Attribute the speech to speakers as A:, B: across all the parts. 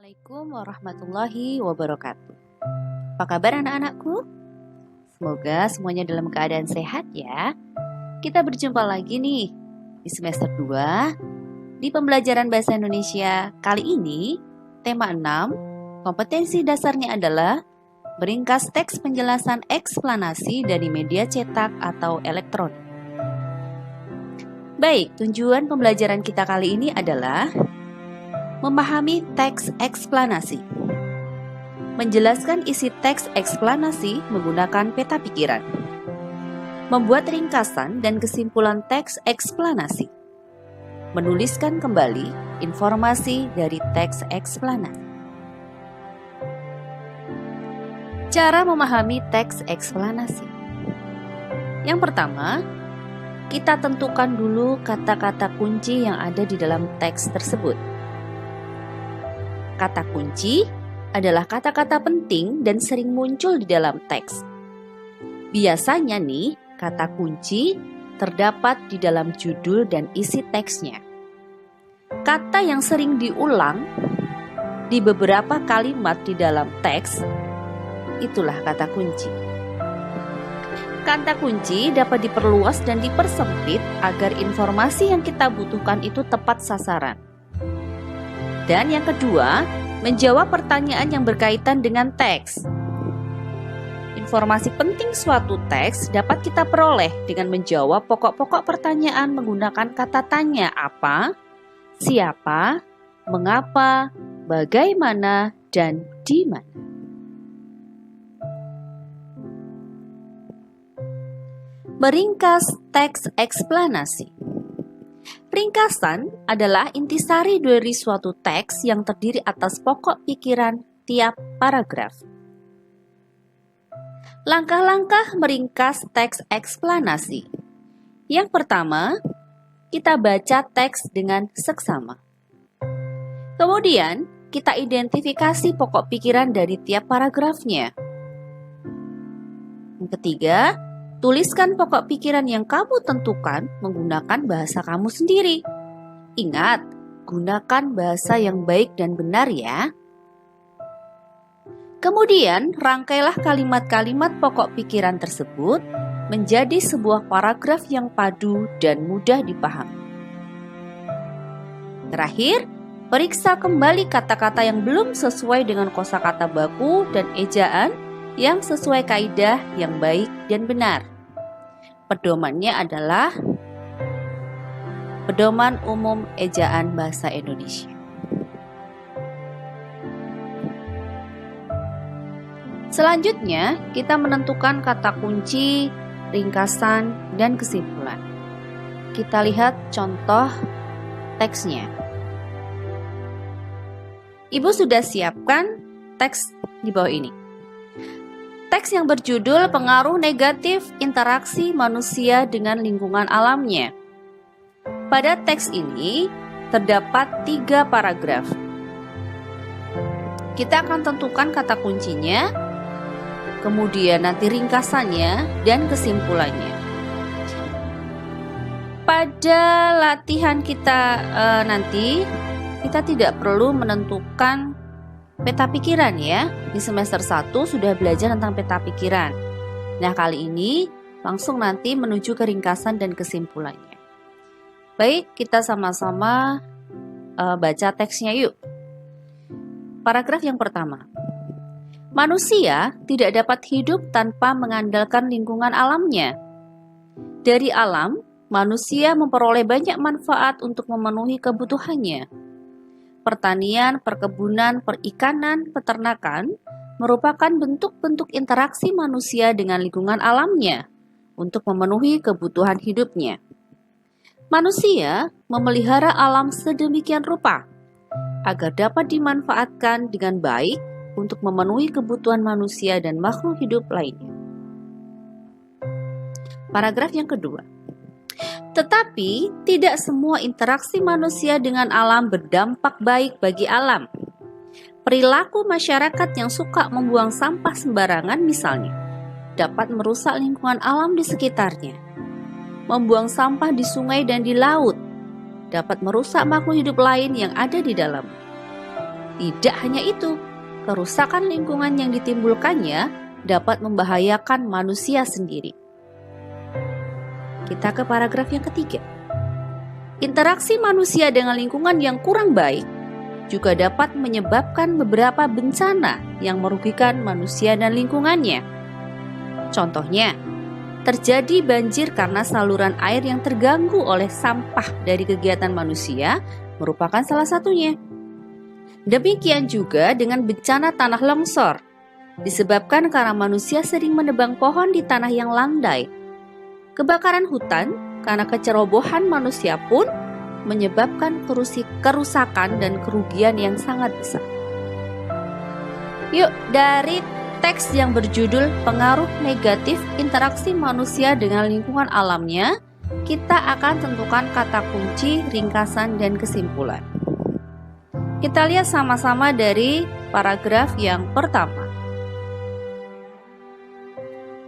A: Assalamualaikum warahmatullahi wabarakatuh. Apa kabar anak-anakku? Semoga semuanya dalam keadaan sehat ya. Kita berjumpa lagi nih di semester 2 di pembelajaran Bahasa Indonesia. Kali ini tema 6, kompetensi dasarnya adalah meringkas teks penjelasan eksplanasi dari media cetak atau elektronik. Baik, tujuan pembelajaran kita kali ini adalah memahami teks eksplanasi. Menjelaskan isi teks eksplanasi menggunakan peta pikiran. Membuat ringkasan dan kesimpulan teks eksplanasi. Menuliskan kembali informasi dari teks eksplanasi. Cara memahami teks eksplanasi. Yang pertama, kita tentukan dulu kata-kata kunci yang ada di dalam teks tersebut. Kata kunci adalah kata-kata penting dan sering muncul di dalam teks. Biasanya nih, kata kunci terdapat di dalam judul dan isi teksnya. Kata yang sering diulang di beberapa kalimat di dalam teks, itulah kata kunci. Kata kunci dapat diperluas dan dipersempit agar informasi yang kita butuhkan itu tepat sasaran. Dan yang kedua, menjawab pertanyaan yang berkaitan dengan teks. Informasi penting suatu teks dapat kita peroleh dengan menjawab pokok-pokok pertanyaan menggunakan kata tanya apa, siapa, mengapa, bagaimana, dan di mana. Meringkas teks eksplanasi. Ringkasan adalah intisari dari suatu teks yang terdiri atas pokok pikiran tiap paragraf. Langkah-langkah meringkas teks eksplanasi. Yang pertama, kita baca teks dengan seksama. Kemudian, kita identifikasi pokok pikiran dari tiap paragrafnya. Yang ketiga, tuliskan pokok pikiran yang kamu tentukan menggunakan bahasa kamu sendiri. Ingat, gunakan bahasa yang baik dan benar ya. Kemudian, rangkailah kalimat-kalimat pokok pikiran tersebut menjadi sebuah paragraf yang padu dan mudah dipahami. Terakhir, periksa kembali kata-kata yang belum sesuai dengan kosakata baku dan ejaan yang sesuai kaidah yang baik dan benar. Pedomannya adalah Pedoman Umum Ejaan Bahasa Indonesia. Selanjutnya, kita menentukan kata kunci, ringkasan, dan kesimpulan. Kita lihat contoh teksnya. Ibu sudah siapkan teks di bawah ini. Teks yang berjudul Pengaruh Negatif Interaksi Manusia dengan Lingkungan Alamnya. Pada teks ini terdapat 3 paragraf. Kita akan tentukan kata kuncinya, kemudian nanti ringkasannya dan kesimpulannya. Pada latihan kita nanti, kita tidak perlu menentukan peta pikiran ya. Di semester 1 sudah belajar tentang peta pikiran. Nah, kali ini langsung nanti menuju ke ringkasan dan kesimpulannya. Baik, kita sama-sama baca teksnya yuk. Paragraf yang pertama. Manusia tidak dapat hidup tanpa mengandalkan lingkungan alamnya. Dari alam, manusia memperoleh banyak manfaat untuk memenuhi kebutuhannya. Pertanian, perkebunan, perikanan, peternakan merupakan bentuk-bentuk interaksi manusia dengan lingkungan alamnya untuk memenuhi kebutuhan hidupnya. Manusia memelihara alam sedemikian rupa agar dapat dimanfaatkan dengan baik untuk memenuhi kebutuhan manusia dan makhluk hidup lainnya. Paragraf yang kedua. Tetapi, tidak semua interaksi manusia dengan alam berdampak baik bagi alam. Perilaku masyarakat yang suka membuang sampah sembarangan misalnya, dapat merusak lingkungan alam di sekitarnya. Membuang sampah di sungai dan di laut, dapat merusak makhluk hidup lain yang ada di dalam. Tidak hanya itu, kerusakan lingkungan yang ditimbulkannya dapat membahayakan manusia sendiri. Kita ke paragraf yang ketiga. Interaksi manusia dengan lingkungan yang kurang baik juga dapat menyebabkan beberapa bencana yang merugikan manusia dan lingkungannya. Contohnya, terjadi banjir karena saluran air yang terganggu oleh sampah dari kegiatan manusia merupakan salah satunya. Demikian juga dengan bencana tanah longsor, disebabkan karena manusia sering menebang pohon di tanah yang landai. Kebakaran hutan karena kecerobohan manusia pun menyebabkan kerusakan dan kerugian yang sangat besar. Yuk, dari teks yang berjudul Pengaruh Negatif Interaksi Manusia dengan Lingkungan Alamnya, kita akan tentukan kata kunci, ringkasan, dan kesimpulan. Kita lihat sama-sama dari paragraf yang pertama.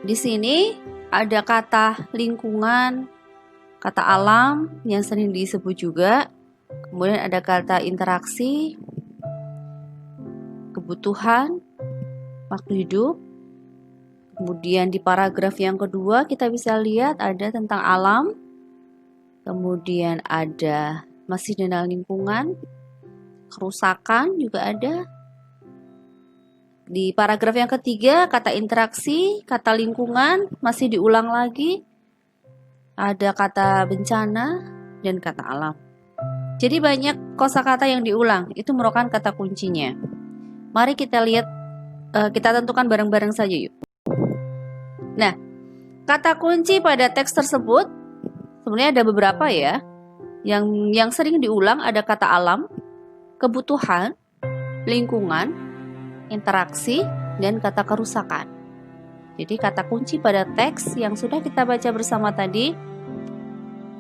A: Di sini ada kata lingkungan, kata alam yang sering disebut juga. Kemudian ada kata interaksi, kebutuhan, waktu hidup. Kemudian di paragraf yang kedua kita bisa lihat ada tentang alam. Kemudian ada masih tentang lingkungan, kerusakan juga ada. Di paragraf yang ketiga, kata interaksi, kata lingkungan masih diulang lagi. Ada kata bencana dan kata alam. Jadi banyak kosakata yang diulang, itu merupakan kata kuncinya. Mari kita lihat, kita tentukan bareng-bareng saja yuk. Nah, kata kunci pada teks tersebut sebenarnya ada beberapa ya. Yang sering diulang ada kata alam, kebutuhan, lingkungan, interaksi, dan kata kerusakan. Jadi kata kunci pada teks yang sudah kita baca bersama tadi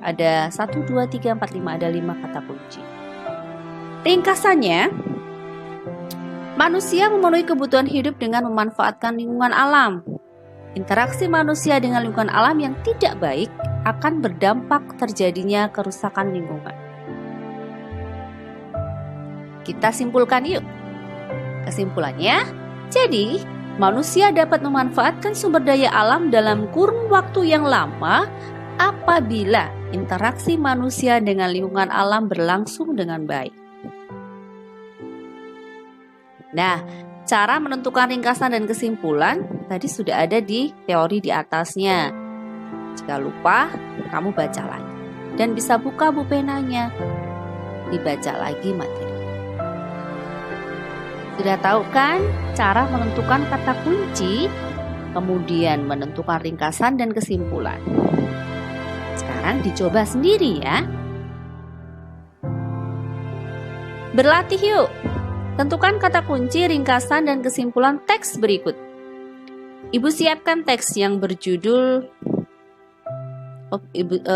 A: ada 1, 2, 3, 4, 5, ada 5 kata kunci. Ringkasannya, manusia memenuhi kebutuhan hidup dengan memanfaatkan lingkungan alam. Interaksi manusia dengan lingkungan alam yang tidak baik akan berdampak terjadinya kerusakan lingkungan. Kita simpulkan yuk. Kesimpulannya, jadi manusia dapat memanfaatkan sumber daya alam dalam kurun waktu yang lama apabila interaksi manusia dengan lingkungan alam berlangsung dengan baik. Nah, cara menentukan ringkasan dan kesimpulan tadi sudah ada di teori di atasnya. Jika lupa, kamu baca lagi. Dan bisa buka buku penanya, dibaca lagi materi. Sudah tahu kan cara menentukan kata kunci, kemudian menentukan ringkasan dan kesimpulan. Sekarang dicoba sendiri ya. Berlatih yuk. Tentukan kata kunci, ringkasan, dan kesimpulan teks berikut. Ibu siapkan teks yang berjudul,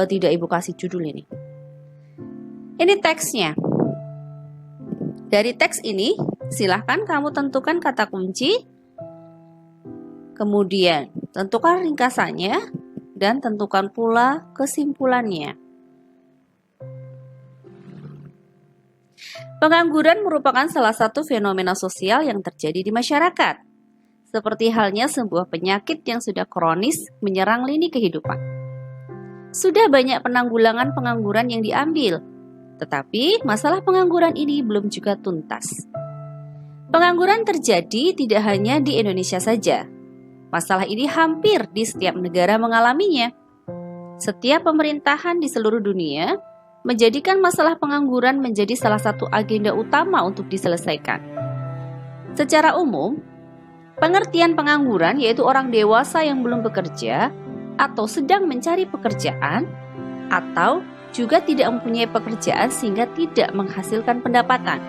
A: tidak ibu kasih judul ini. Ini teksnya. Dari teks ini, silahkan kamu tentukan kata kunci, kemudian tentukan ringkasannya, dan tentukan pula kesimpulannya. Pengangguran merupakan salah satu fenomena sosial yang terjadi di masyarakat. Seperti halnya sebuah penyakit yang sudah kronis menyerang lini kehidupan. Sudah banyak penanggulangan pengangguran yang diambil, tetapi masalah pengangguran ini belum juga tuntas. Pengangguran terjadi tidak hanya di Indonesia saja. Masalah ini hampir di setiap negara mengalaminya. Setiap pemerintahan di seluruh dunia menjadikan masalah pengangguran menjadi salah satu agenda utama untuk diselesaikan. Secara umum, pengertian pengangguran yaitu orang dewasa yang belum bekerja atau sedang mencari pekerjaan atau juga tidak mempunyai pekerjaan sehingga tidak menghasilkan pendapatan.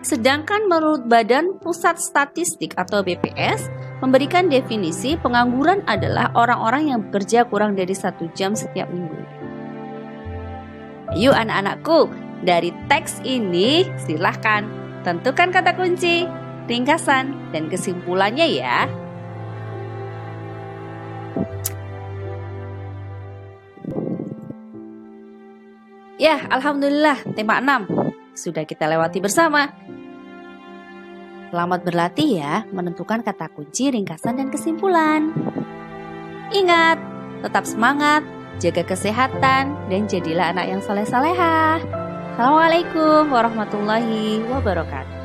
A: Sedangkan menurut Badan Pusat Statistik atau BPS memberikan definisi pengangguran adalah orang-orang yang bekerja kurang dari 1 jam setiap minggu. Ayo anak-anakku, dari teks ini silahkan tentukan kata kunci, ringkasan, dan kesimpulannya ya. Ya, alhamdulillah tema 6 sudah kita lewati bersama. Selamat berlatih ya, menentukan kata kunci, ringkasan, dan kesimpulan. Ingat, tetap semangat, jaga kesehatan, dan jadilah anak yang soleh-solehah. Assalamualaikum warahmatullahi wabarakatuh.